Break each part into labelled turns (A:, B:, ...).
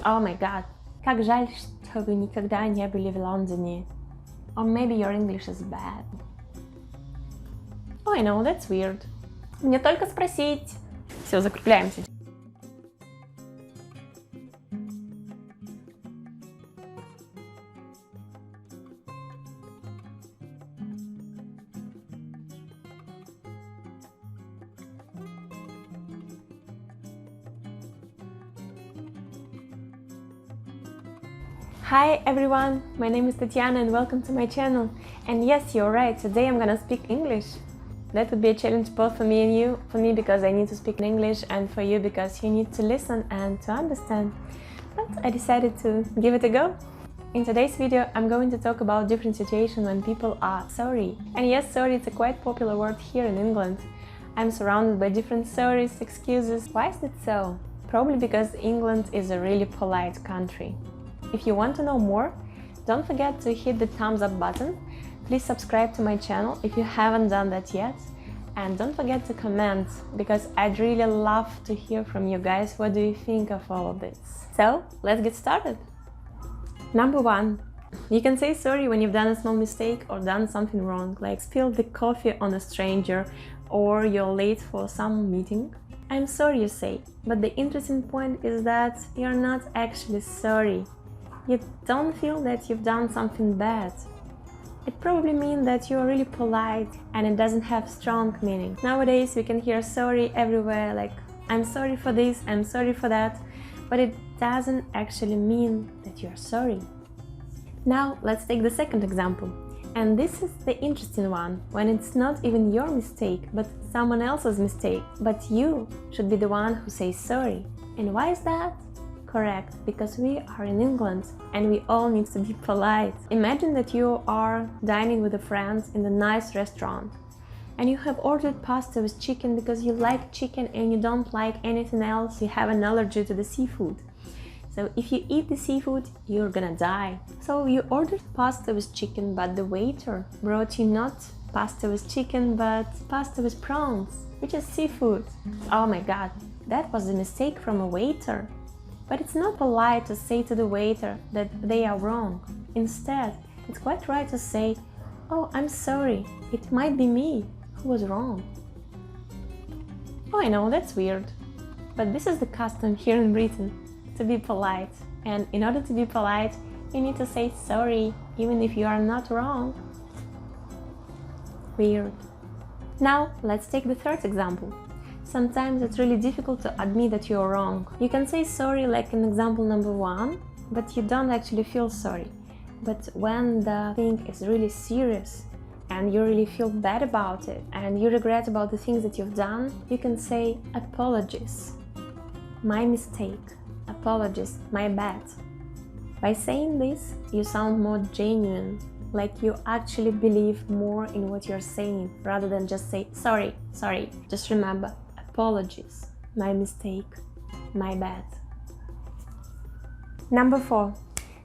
A: Oh my god, как жаль, что вы никогда не были в Лондоне. Or maybe your English is bad. Oh, I know, that's weird. Мне только спросить. Все, закругляемся. Hi everyone, my name is Tatiana and welcome to my channel. And yes, you're right, today I'm gonna speak English. That would be a challenge both for me and you. For me because I need to speak in English, and for you because you need to listen and to understand. But I decided to give it a go. In today's video I'm going to talk about different situations when people are sorry. And yes, sorry is a quite popular word here in England. I'm surrounded by different sorries, excuses. Why is that so? Probably because England is a really polite country. If you want to know more, don't forget to hit the thumbs up button. Please subscribe to my channel if you haven't done that yet. And don't forget to comment, because I'd really love to hear from you guys. What do you think of all of this? So, let's get started. Number 1. You can say sorry when you've done a small mistake or done something wrong, like spilled the coffee on a stranger or you're late for some meeting. I'm sorry, you say, but the interesting point is that you're not actually sorry. You don't feel that you've done something bad. It probably means that you're really polite and it doesn't have strong meaning. Nowadays we can hear sorry everywhere, like I'm sorry for this, I'm sorry for that, but it doesn't actually mean that you're sorry. Now let's take the second example. And this is the interesting one, when it's not even your mistake, but someone else's mistake, but you should be the one who says sorry. And why is that? Correct, because we are in England and we all need to be polite. Imagine that you are dining with a friend in a nice restaurant and you have ordered pasta with chicken because you like chicken and you don't like anything else, you have an allergy to the seafood. So if you eat the seafood, you're gonna die. So you ordered pasta with chicken, but the waiter brought you not pasta with chicken, but pasta with prawns, which is seafood. Oh my god, that was a mistake from a waiter. But it's not polite to say to the waiter that they are wrong. Instead, it's quite right to say, oh, I'm sorry, it might be me who was wrong. Oh, I know, that's weird. But this is the custom here in Britain, to be polite. And in order to be polite, you need to say sorry, even if you are not wrong. Weird. Now, let's take the third example. Sometimes it's really difficult to admit that you're wrong. You can say sorry like in example number 1, but you don't actually feel sorry. But when the thing is really serious and you really feel bad about it and you regret about the things that you've done, you can say apologies. My mistake. Apologies. My bad. By saying this, you sound more genuine, like you actually believe more in what you're saying rather than just say sorry, sorry. Just remember, apologies, my mistake, my bad. Number 4.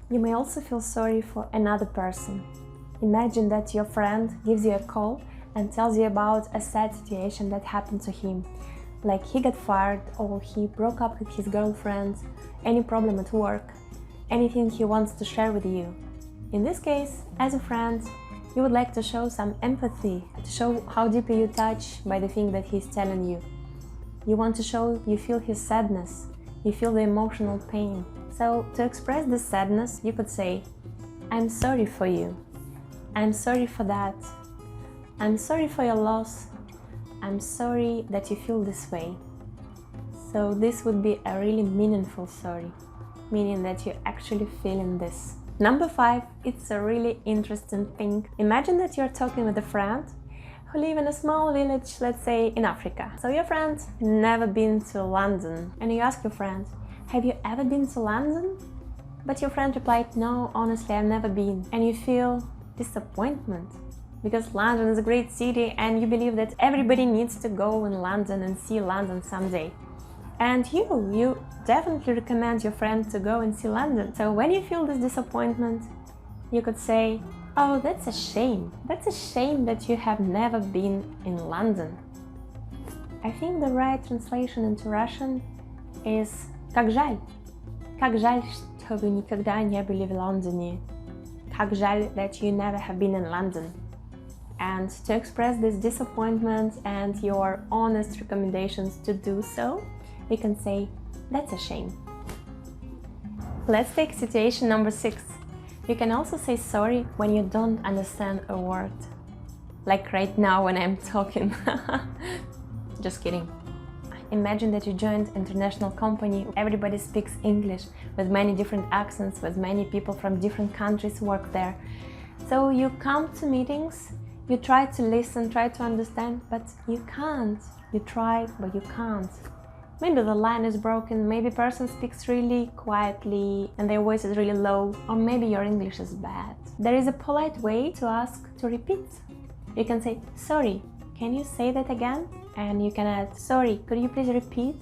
A: You may also feel sorry for another person. Imagine that your friend gives you a call and tells you about a sad situation that happened to him, like he got fired or he broke up with his girlfriend, any problem at work, anything he wants to share with you. In this case, as a friend, you would like to show some empathy, to show how deeply you touch by the thing that he's telling you. You want to show you feel his sadness, you feel the emotional pain. So to express this sadness, you could say, I'm sorry for you, I'm sorry for that, I'm sorry for your loss, I'm sorry that you feel this way. So this would be a really meaningful sorry, meaning that you're actually feeling this. Number 5, it's a really interesting thing. Imagine that you're talking with a friend who live in a small village, let's say in Africa. So your friend never been to London, and you ask your friend, have you ever been to London? But your friend replied, no, honestly, I've never been. And you feel disappointment, because London is a great city and you believe that everybody needs to go in London and see London someday. And you definitely recommend your friend to go and see London. So when you feel this disappointment, you could say, oh, that's a shame. That's a shame that you have never been in London. I think the right translation into Russian is как жаль. Как жаль, что вы никогда не были в Лондоне. Как жаль that you never have been in London. And to express this disappointment and your honest recommendations to do so, we can say, that's a shame. Let's take situation number 6. You can also say sorry when you don't understand a word. Like right now when I'm talking. Just kidding. Imagine that you joined an international company. Everybody speaks English with many different accents, with many people from different countries work there. So you come to meetings, you try to listen, try to understand, but you can't. You try, but you can't. Maybe the line is broken, maybe a person speaks really quietly and their voice is really low, or maybe your English is bad. There is a polite way to ask to repeat. You can say, sorry, can you say that again? And you can add, sorry, could you please repeat?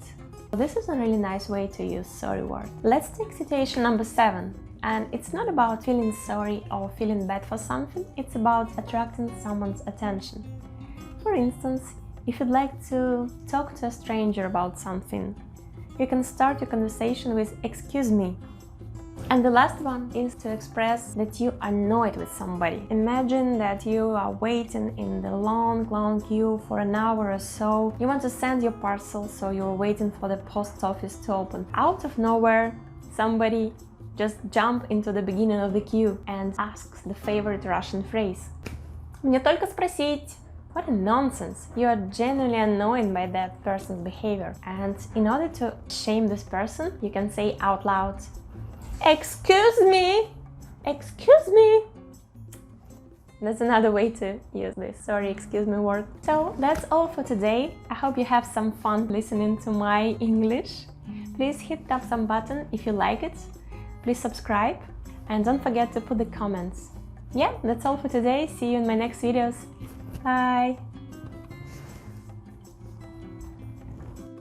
A: This is a really nice way to use sorry word. Let's take situation number 7. And it's not about feeling sorry or feeling bad for something, it's about attracting someone's attention. For instance, if you'd like to talk to a stranger about something, you can start your conversation with excuse me. And the last one is to express that you are annoyed with somebody. Imagine that you are waiting in the long queue for an hour or so. You want to send your parcel, so you're waiting for the post office to open. Out of nowhere, somebody just jump into the beginning of the queue and asks the favorite Russian phrase. Мне только спросить. What a nonsense! You are genuinely annoyed by that person's behavior. And in order to shame this person, you can say out loud, excuse me! Excuse me! That's another way to use this sorry, excuse me word. So that's all for today. I hope you have some fun listening to my English. Please hit that some button if you like it. Please subscribe and don't forget to put the comments. Yeah, that's all for today. See you in my next videos. Bye!